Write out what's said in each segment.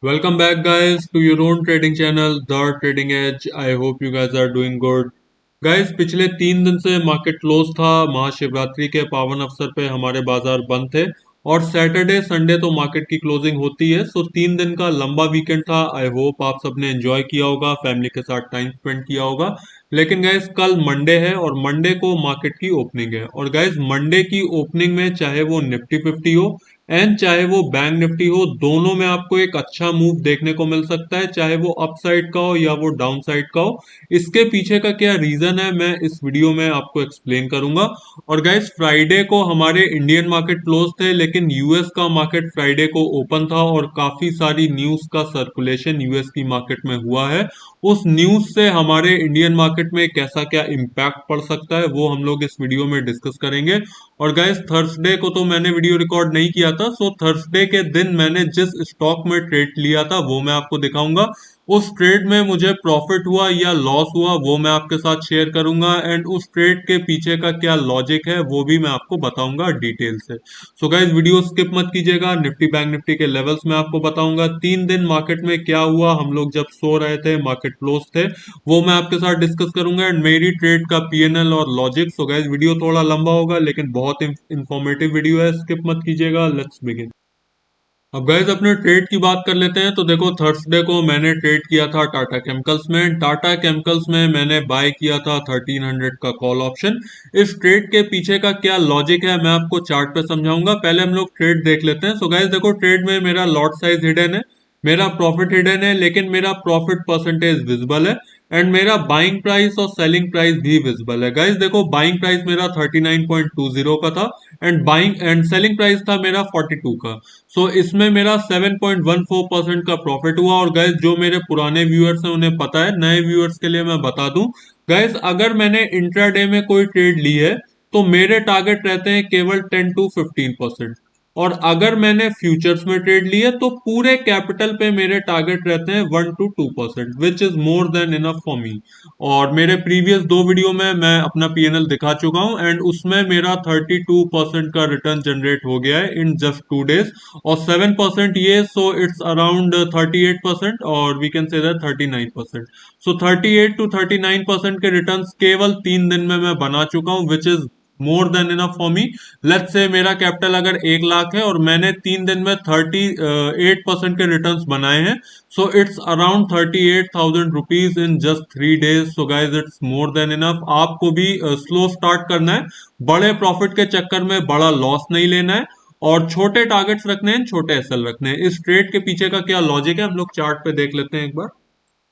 Welcome back, guys, to your own trading channel, The Trading Edge. I hope you guys are doing good. Guys पिछले 3 दिन से market close था। महाशिवरात्रि के पावन अवसर पे हमारे बाजार बंद थे और सैटरडे संडे तो मार्केट की क्लोजिंग होती है। सो 3 दिन का लंबा वीकेंड था। आई होप आप सबने एंजॉय किया होगा, फैमिली के साथ टाइम स्पेंड किया होगा। लेकिन गाइस कल मंडे है और मंडे को मार्केट की ओपनिंग है। और गाइस मंडे की ओपनिंग में चाहे वो निफ्टी 50 हो एंड चाहे वो बैंक निफ्टी हो, दोनों में आपको एक अच्छा मूव देखने को मिल सकता है, चाहे वो अप साइड का हो या वो डाउन साइड का हो। इसके पीछे का क्या रीजन है मैं इस वीडियो में आपको एक्सप्लेन करूंगा। और गाइस फ्राइडे को हमारे इंडियन मार्केट क्लोज थे, लेकिन यूएस का मार्केट फ्राइडे को ओपन था और काफी सारी न्यूज का सर्कुलेशन यूएस की मार्केट में हुआ है। उस न्यूज से हमारे इंडियन मार्केट में कैसा क्या इम्पैक्ट पड़ सकता है वो हम लोग इस वीडियो में डिस्कस करेंगे। और गाइस थर्सडे को तो मैंने वीडियो रिकॉर्ड नहीं किया था, सो थर्सडे के दिन मैंने जिस स्टॉक में ट्रेड लिया था वो मैं आपको दिखाऊंगा। उस ट्रेड में मुझे प्रॉफिट हुआ या लॉस हुआ वो मैं आपके साथ शेयर करूंगा, एंड उस ट्रेड के पीछे का क्या लॉजिक है वो भी मैं आपको बताऊंगा डिटेल से। सो गाइस वीडियो स्किप मत कीजिएगा। निफ्टी बैंक निफ्टी के लेवल्स मैं आपको बताऊंगा। 3 दिन मार्केट में क्या हुआ, हम लोग जब सो रहे थे मार्केट क्लोज थे, वो मैं आपके साथ डिस्कस करूंगा, एंड मेरी ट्रेड का पीएनएल और लॉजिक। सो गाइस वीडियो थोड़ा लंबा होगा लेकिन बहुत इंफॉर्मेटिव वीडियो है, स्किप मत कीजिएगा। Let's begin. अब गाइस अपने ट्रेड की बात कर लेते हैं। तो देखो थर्सडे को मैंने ट्रेड किया था टाटा केमिकल्स में। टाटा केमिकल्स में मैंने बाय किया था 1300 का कॉल ऑप्शन। इस ट्रेड के पीछे का क्या लॉजिक है मैं आपको चार्ट पे समझाऊंगा। पहले हम लोग ट्रेड देख लेते हैं। सो गाइस देखो ट्रेड में मेरा लॉट साइज हिडन है, मेरा प्रॉफिट हिडन है, लेकिन मेरा प्रॉफिट परसेंटेज विजिबल है, एंड मेरा बाइंग प्राइस और सेलिंग प्राइस भी विजिबल है। गाइस देखो बाइंग प्राइस मेरा 39.20 का था, and buying and selling price था मेरा 42 का। सो इसमें मेरा 7.14% का प्रॉफिट हुआ। और गैस जो मेरे पुराने व्यूअर्स हैं उन्हें पता है, नए व्यूअर्स के लिए मैं बता दूं, गैस अगर मैंने इंट्राडे में कोई ट्रेड ली है तो मेरे टारगेट रहते हैं केवल 10 to 15%। और अगर मैंने फ्यूचर्स में ट्रेड ली है तो पूरे कैपिटल पे मेरे टारगेट रहते हैं 1 to 2%, which is more than enough for me. और मेरे प्रीवियस 2 वीडियो में मैं अपना पीएनएल दिखा चुका हूं, एंड उसमें मेरा 32% का रिटर्न जनरेट हो गया है इन जस्ट 2 डेज। और 7% ये, सो इट्स अराउंड 38%, और we can say that 39%। So 38 to 39% के रिटर्न केवल 3 दिन में मैं बना चुका हूं, which is more than enough for me. Let's say मेरा कैपिटल अगर 1 लाख है और मैंने 3 दिन में 38% के रिटर्न्स बनाए हैं, so it's around 38,000 rupees in just 3 days. So guys it's more than enough. आपको भी स्लो स्टार्ट करना है, बड़े प्रॉफिट के चक्कर में बड़ा लॉस नहीं लेना है, और छोटे टारगेट्स रखने हैं, छोटे एसएल रखने हैं। इस ट्रेड के पीछे का क्या लॉजिक है हम लोग चार्ट पे देख लेते हैं एक बार।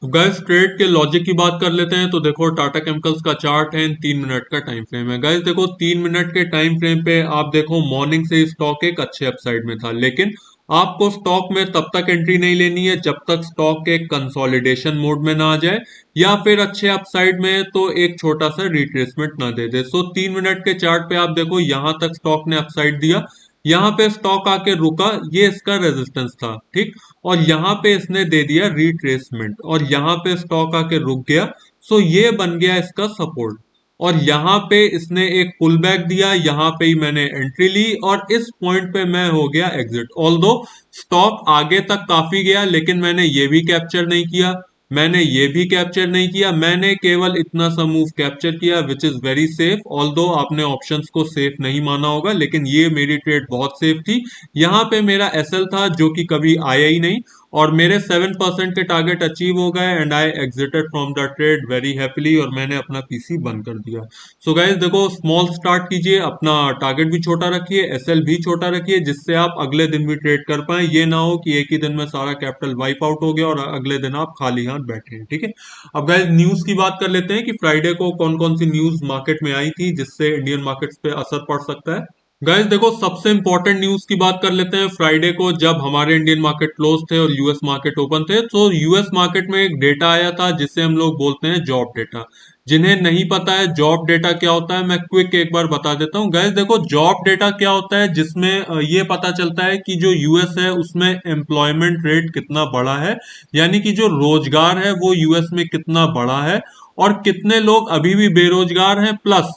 गाइस ट्रेड के लॉजिक की बात कर लेते हैं। तो देखो टाटा केमिकल्स का चार्ट है, 3 मिनट का टाइम फ्रेम है। गाइस देखो 3 मिनट के टाइम फ्रेम पे आप देखो मॉर्निंग से स्टॉक एक अच्छे अपसाइड में था, लेकिन आपको स्टॉक में तब तक एंट्री नहीं लेनी है जब तक स्टॉक एक कंसोलिडेशन मोड में ना आ जाए, या फिर अच्छे अपसाइड में तो एक छोटा सा रिट्रेसमेंट ना दे दे। सो 3 मिनट के चार्ट पे आप देखो यहां तक स्टॉक ने अपसाइड दिया, यहाँ पे स्टॉक आके रुका, ये इसका रेजिस्टेंस था, ठीक। और यहाँ पे इसने दे दिया रिट्रेसमेंट और यहाँ पे स्टॉक आके रुक गया। सो ये बन गया इसका सपोर्ट। और यहाँ पे इसने एक पुल बैक दिया, यहाँ पे ही मैंने एंट्री ली और इस पॉइंट पे मैं हो गया एग्जिट। ऑल्दो स्टॉक आगे तक काफी गया, लेकिन मैंने ये भी कैप्चर नहीं किया, मैंने ये भी कैप्चर नहीं किया, मैंने केवल इतना सा मूव कैप्चर किया, which is very safe. Although आपने ऑप्शंस को सेफ नहीं माना होगा, लेकिन ये मेरी ट्रेड बहुत सेफ थी। यहाँ पे मेरा एसएल था जो कि कभी आया ही नहीं, और मेरे 7% के टारगेट अचीव हो गए, and I exerted from the trade very happily, और मैंने अपना पीसी बंद कर दिया। सो गाइज देखो स्मॉल स्टार्ट कीजिए, अपना टारगेट भी छोटा रखिए, एसएल भी छोटा रखिए, जिससे आप अगले दिन भी ट्रेड कर पाए। ये ना हो कि एक ही दिन में सारा कैपिटल वाइप आउट हो गया और अगले दिन आप खाली हाथ बैठे हैं, ठीक है। अब गाइज न्यूज की बात कर लेते हैं कि फ्राइडे को कौन कौन सी न्यूज मार्केट में आई थी जिससे इंडियन मार्केट्स पे असर पड़ सकता है। गाइस देखो सबसे इंपॉर्टेंट न्यूज की बात कर लेते हैं। फ्राइडे को जब हमारे इंडियन मार्केट क्लोज थे और यूएस मार्केट ओपन थे, तो यूएस मार्केट में एक डेटा आया था जिसे हम लोग बोलते हैं जॉब डेटा। जिन्हें नहीं पता है जॉब डेटा क्या होता है, मैं क्विक एक बार बता देता हूँ। गाइस देखो जॉब डेटा क्या होता है, जिसमें ये पता चलता है कि जो यूएस है उसमें एम्प्लॉयमेंट रेट कितना बड़ा है, यानी कि जो रोजगार है वो यूएस में कितना बड़ा है। और कितने लोग अभी भी बेरोजगार हैं, प्लस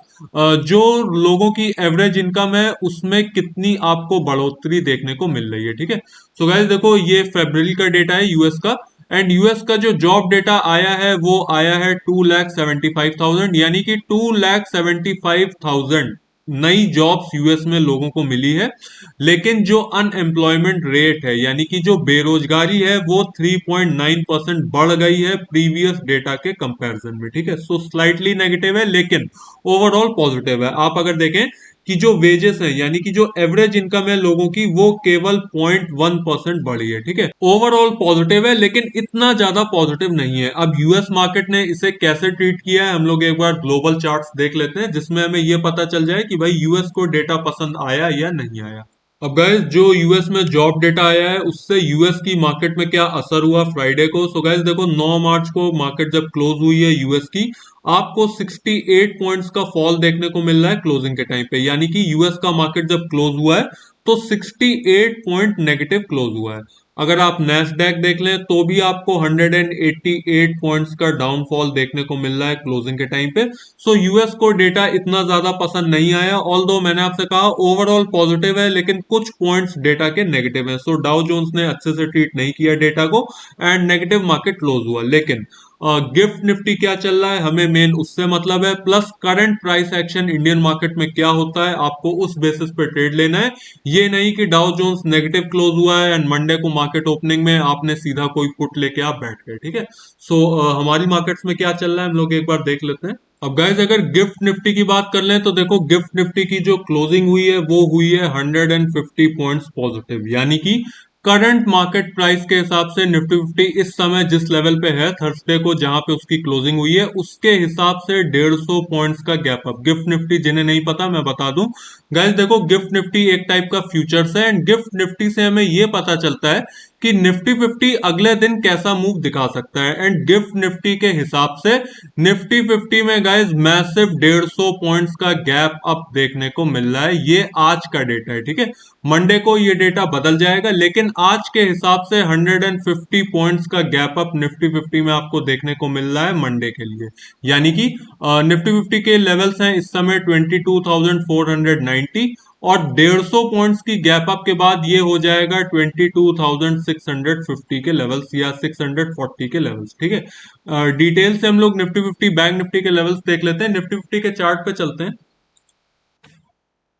जो लोगों की एवरेज इनकम है उसमें कितनी आपको बढ़ोतरी देखने को मिल रही है। ठीक है, सो गाइस देखो ये फरवरी का डेटा है यूएस का, एंड यूएस का जो जॉब डेटा आया है वो आया है 2,75,000, यानी कि 2,75,000 नई जॉब्स यूएस में लोगों को मिली है। लेकिन जो अनएम्प्लॉयमेंट रेट है यानी कि जो बेरोजगारी है वो 3.9% बढ़ गई है प्रीवियस डेटा के कंपैरिजन में। ठीक है, सो स्लाइटली नेगेटिव है लेकिन ओवरऑल पॉजिटिव है। आप अगर देखें कि जो वेजेस है यानी कि जो एवरेज इनकम है लोगों की वो केवल 0.1% बढ़ी है। ठीक है, ओवरऑल पॉजिटिव है लेकिन इतना ज्यादा पॉजिटिव नहीं है। अब यूएस मार्केट ने इसे कैसे ट्रीट किया है हम लोग एक बार ग्लोबल चार्ट्स देख लेते हैं, जिसमें हमें यह पता चल जाए कि भाई यूएस को डेटा पसंद आया या नहीं आया। अब गाइस जो यूएस में जॉब डेटा आया है उससे यूएस की मार्केट में क्या असर हुआ फ्राइडे को। सो गाइस देखो 9 मार्च को मार्केट जब क्लोज हुई है यूएस की, आपको 68 पॉइंट्स का फॉल देखने को मिल रहा है क्लोजिंग के टाइम पे, यानी कि यूएस का मार्केट जब क्लोज हुआ है तो 68 पॉइंट नेगेटिव क्लोज हुआ है। अगर आप नेस्डैक देख लें तो भी आपको 188 पॉइंट्स का डाउनफॉल देखने को मिल रहा है क्लोजिंग के टाइम पे। सो यूएस को डेटा इतना ज्यादा पसंद नहीं आया, ऑल दो मैंने आपसे कहा ओवरऑल पॉजिटिव है लेकिन कुछ पॉइंट्स डेटा के नेगेटिव है। सो डाउ जोन्स ने अच्छे से ट्रीट नहीं किया डेटा को एंड नेगेटिव मार्केट क्लोज हुआ। लेकिन गिफ्ट निफ्टी क्या चल रहा है हमें मेन उससे मतलब है, plus current price action Indian market में क्या होता है आपको उस बेसिस पे ट्रेड लेना है। ये नहीं कि डाउ जोन्स नेगेटिव क्लोज हुआ है एंड मंडे को मार्केट ओपनिंग में आपने सीधा कोई पुट लेके आप बैठ गए। ठीक है, सो हमारी मार्केट्स में क्या चल रहा है हम लोग एक बार देख लेते हैं। अब गाइस अगर गिफ्ट निफ्टी की बात कर लें तो देखो गिफ्ट निफ्टी की जो क्लोजिंग हुई है वो हुई है 150 पॉइंट्स पॉजिटिव, यानी कि करंट मार्केट प्राइस के हिसाब से निफ्टी फिफ्टी इस समय जिस लेवल पे है थर्सडे को जहां पे उसकी क्लोजिंग हुई है उसके हिसाब से 150 पॉइंट्स का गैप अप। गिफ्ट निफ्टी जिन्हें नहीं पता मैं बता दूं गाइस, देखो गिफ्ट निफ्टी एक टाइप का फ्यूचर्स है एंड गिफ्ट निफ्टी से हमें यह पता चलता है कि निफ्टी फिफ्टी अगले दिन कैसा मूव दिखा सकता है। एंड गिफ्ट निफ्टी के हिसाब से निफ्टी फिफ्टी में गाइस मैसिव 150 पॉइंट्स का गैप अप देखने को मिल रहा है। ये आज का डेटा है। ठीक है, मंडे को ये डेटा बदल जाएगा लेकिन आज के हिसाब से 150 पॉइंट्स का गैप अप निफ्टी फिफ्टी में आपको देखने को मिल रहा है मंडे के लिए, यानी कि निफ्टी फिफ्टी के लेवल्स हैं इस समय 22,490 और 150 पॉइंट्स की गैप अप के बाद ये हो जाएगा 22,650 के लेवल्स या 640 के लेवल्स। ठीक है, डिटेल से हम लोग निफ्टी फिफ्टी बैंक निफ्टी के लेवल्स देख लेते हैं। निफ्टी फिफ्टी के चार्ट पे चलते हैं।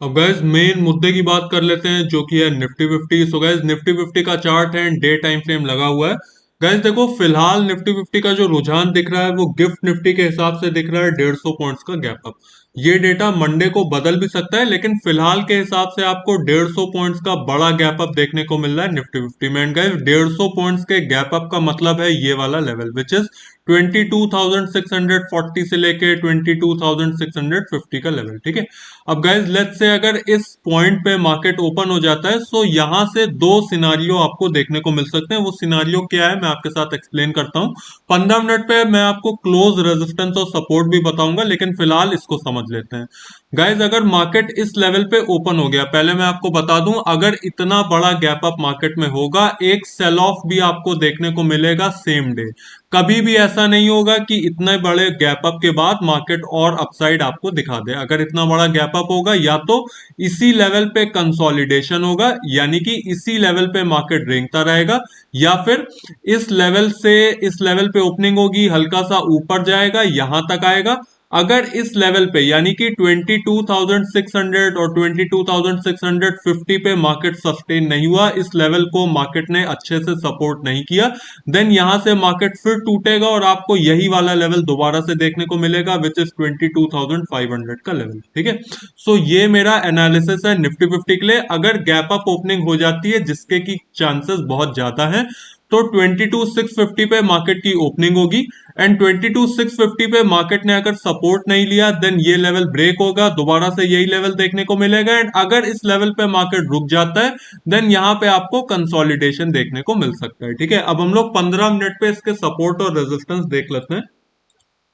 अब गैस मेन मुद्दे की बात कर लेते हैं जो कि है निफ्टी फिफ्टी। सो गैस निफ्टी फिफ्टी का चार्ट है डे टाइम फ्रेम लगा हुआ है। गैस देखो फिलहाल निफ्टी फिफ्टी का जो रुझान दिख रहा है वो गिफ्ट निफ्टी के हिसाब से दिख रहा है 150 पॉइंट्स का गैप अप। ये डेटा मंडे को बदल भी सकता है लेकिन फिलहाल के हिसाब से आपको 150 पॉइंट्स का बड़ा गैप अप देखने को मिल रहा है निफ्टी फिफ्टी में। एंड गैस 150 पॉइंट्स के गैप अप का मतलब है ये वाला लेवल विच इज 22,640 से लेके 22,650 का लेवल। ठीक है, अब गाइज लेट्स से अगर इस पॉइंट पे मार्केट ओपन हो जाता है सो यहां से दो सिनारियो आपको देखने को मिल सकते हैं। वो सिनारियो क्या है मैं आपके साथ एक्सप्लेन करता हूं। 15 मिनट पे मैं आपको क्लोज रेजिस्टेंस और सपोर्ट भी बताऊंगा लेकिन फिलहाल इसको समझ लेते हैं। गाइज अगर मार्केट इस लेवल पे ओपन हो गया, पहले मैं आपको बता दूं अगर इतना बड़ा गैप अप मार्केट में होगा एक सेल ऑफ भी आपको देखने को मिलेगा सेम डे। कभी भी ऐसा नहीं होगा कि इतने बड़े गैप अप के बाद मार्केट और अपसाइड आपको दिखा दे। अगर इतना बड़ा गैप अप होगा या तो इसी लेवल पे कंसोलिडेशन होगा यानी कि इसी लेवल पे मार्केट रेंगता रहेगा, या फिर इस लेवल पे ओपनिंग होगी हल्का सा ऊपर जाएगा यहां तक आएगा। अगर इस लेवल पे यानी कि 22,600 और 22,650 पे मार्केट सस्टेन नहीं हुआ, इस लेवल को मार्केट ने अच्छे से सपोर्ट नहीं किया, देन यहां से मार्केट फिर टूटेगा और आपको यही वाला लेवल दोबारा से देखने को मिलेगा विच इज 22,500 का लेवल। ठीक है, सो ये मेरा एनालिसिस है निफ्टी फिफ्टी के लिए। अगर गैप अप ओपनिंग हो जाती है जिसके की चांसेस बहुत ज्यादा है तो 22,650 पे मार्केट की ओपनिंग होगी एंड 22,650 पे मार्केट ने अगर सपोर्ट नहीं लिया देन ये लेवल ब्रेक होगा, दोबारा से यही लेवल देखने को मिलेगा एंड अगर इस लेवल पे मार्केट रुक जाता है देन यहाँ पे आपको कंसोलिडेशन देखने को मिल सकता है। ठीक है, अब हम लोग 15 मिनट पे इसके सपोर्ट और रेजिस्टेंस देख लेते हैं।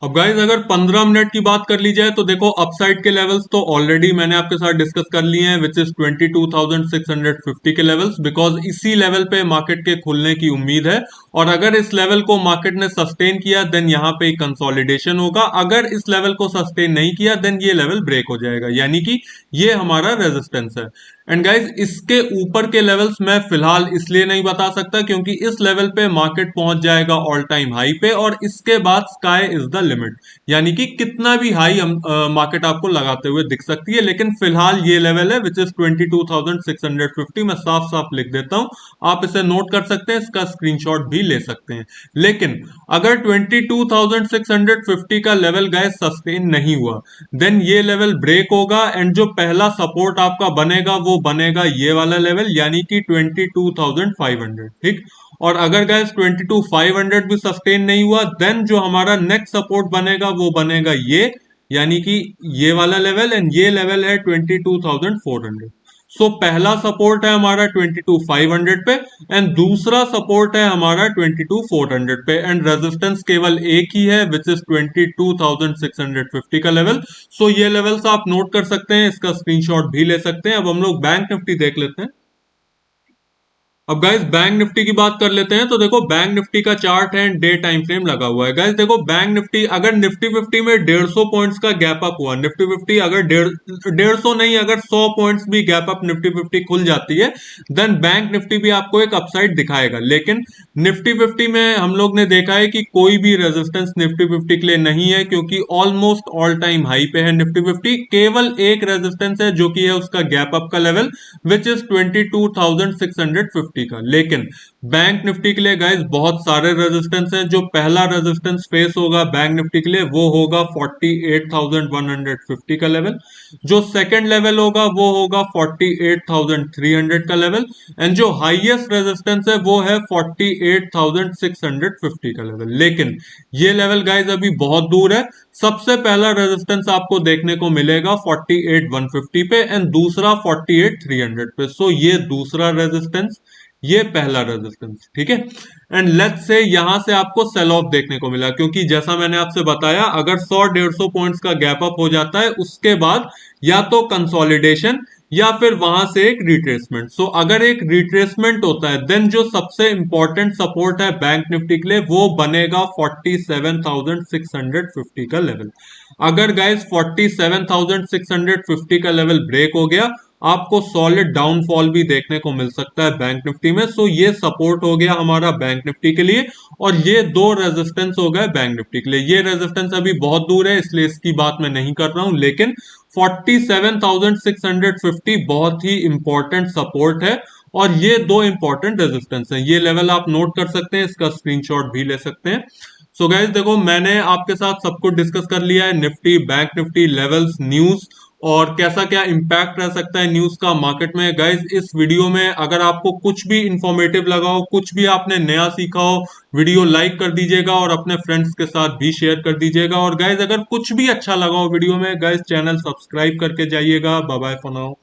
अब गाइज अगर 15 मिनट की बात कर ली जाए तो देखो अपसाइड के लेवल्स तो ऑलरेडी मैंने आपके साथ डिस्कस कर लिए हैं, विच इज 22,650 के लेवल्स, बिकॉज इसी लेवल पे मार्केट के खुलने की उम्मीद है। और अगर इस लेवल को मार्केट ने सस्टेन किया देन यहाँ पे कंसोलिडेशन होगा, अगर इस लेवल को सस्टेन नहीं किया देन ये लेवल ब्रेक हो जाएगा, यानी कि ये हमारा रेजिस्टेंस है। एंड गाइज इसके ऊपर के लेवल्स मैं फिलहाल इसलिए नहीं बता सकता क्योंकि इस लेवल पे मार्केट पहुंच जाएगा ऑल टाइम हाई पे, और इसके बाद स्काई इज द लिमिट, यानी कि कितना भी हाई मार्केट आपको लगाते हुए दिख सकती है। लेकिन फिलहाल ये लेवल है विच इज 22,650, मैं साफ साफ लिख देता हूं, आप इसे नोट कर सकते हैं, इसका स्क्रीनशॉट भी ले सकते हैं। लेकिन अगर 22,650 का लेवल गैस सस्टेन नहीं हुआ देन ये लेवल ब्रेक होगा, एंड जो पहला सपोर्ट आपका बनेगा वो बनेगा ये वाला लेवल, यानी कि 22,500, ठीक। और अगर गैस 22,500 भी सस्टेन नहीं हुआ देन जो हमारा नेक्स्ट सपोर्ट बनेगा वो बनेगा ये, यानी कि ये वाला लेवल, एंड ये लेवल है 22,400। सो पहला सपोर्ट है हमारा 22,500 पे, एंड दूसरा सपोर्ट है हमारा 22,400 पे, एंड रेजिस्टेंस केवल एक ही है विच इज 22,650 का लेवल। सो ये लेवल्स आप नोट कर सकते हैं, इसका स्क्रीनशॉट भी ले सकते हैं। अब हम लोग बैंक निफ्टी देख लेते हैं। अब गाइस बैंक निफ्टी की बात कर लेते हैं, तो देखो बैंक निफ्टी का चार्ट है, डे टाइम फ्रेम लगा हुआ है। गाइस देखो बैंक निफ्टी अगर निफ्टी 50 में 150 पॉइंट्स का गैप अप हुआ, निफ्टी 50 अगर 150 नहीं अगर 100 पॉइंट्स भी गैप अप निफ्टी 50 खुल जाती है देन बैंक निफ्टी भी आपको एक अपसाइड दिखाएगा। लेकिन निफ्टी 50 में हम लोग ने देखा है कि कोई भी रेजिस्टेंस निफ्टी 50 के लिए नहीं है, क्योंकि ऑलमोस्ट ऑल टाइम हाई पे है निफ्टी 50। केवल एक रेजिस्टेंस है जो कि है उसका गैप अप का लेवल विच इज 22,650 का। लेकिन बैंक निफ्टी के लिए गाइस बहुत सारे रेजिस्टेंस हैं। जो पहला रेजिस्टेंस फेस होगा बैंक निफ्टी के लिए वो होगा 48,150 का लेवल। जो सेकंड लेवल होगा वो होगा 48,300 का लेवल, एंड जो हाईएस्ट रेजिस्टेंस है वो है 48,650 का लेवल। लेकिन ये लेवल गाइस अभी बहुत दूर है। सबसे पहला रेजिस्टेंस आपको देखने को मिलेगा 48,150 पे, एंड दूसरा 48,300 पे। सो ये दूसरा रेजिस्टेंस, ये पहला रेजिस्टेंस, ठीक है। एंड लेट्स से यहां से आपको सेल ऑफ देखने को मिला, क्योंकि जैसा मैंने आपसे बताया अगर 100-150 पॉइंट्स का गैप अप हो जाता है उसके बाद या तो कंसोलिडेशन या फिर वहां से एक रिट्रेसमेंट। सो अगर एक रिट्रेसमेंट होता है देन जो सबसे इंपॉर्टेंट सपोर्ट है बैंक निफ्टी के लिए वो बनेगा 47,650 का लेवल। अगर गाइस 47,650 का लेवल ब्रेक हो गया आपको सॉलिड डाउनफॉल भी देखने को मिल सकता है बैंक निफ्टी में। सो ये सपोर्ट हो गया हमारा बैंक निफ्टी के लिए, और ये दो रेजिस्टेंस हो गए बैंक निफ्टी के लिए। ये रेजिस्टेंस अभी बहुत दूर है इसलिए इसकी बात मैं नहीं कर रहा हूं, लेकिन 47,650 बहुत ही इंपॉर्टेंट सपोर्ट है, और ये दो इंपॉर्टेंट रेजिस्टेंस हैं। ये लेवल आप नोट कर सकते हैं, इसका स्क्रीनशॉट भी ले सकते हैं। सो गाइज देखो मैंने आपके साथ सब कुछ डिस्कस कर लिया है, Nifty, bank Nifty, levels, news, और कैसा क्या इंपैक्ट रह सकता है न्यूज का मार्केट में। गाइज इस वीडियो में अगर आपको कुछ भी इंफॉर्मेटिव लगा हो, कुछ भी आपने नया सीखा हो, वीडियो लाइक कर दीजिएगा और अपने फ्रेंड्स के साथ भी शेयर कर दीजिएगा। और गाइज अगर कुछ भी अच्छा लगा हो वीडियो में गाइज चैनल सब्सक्राइब करके जाइएगा। Bye bye for now.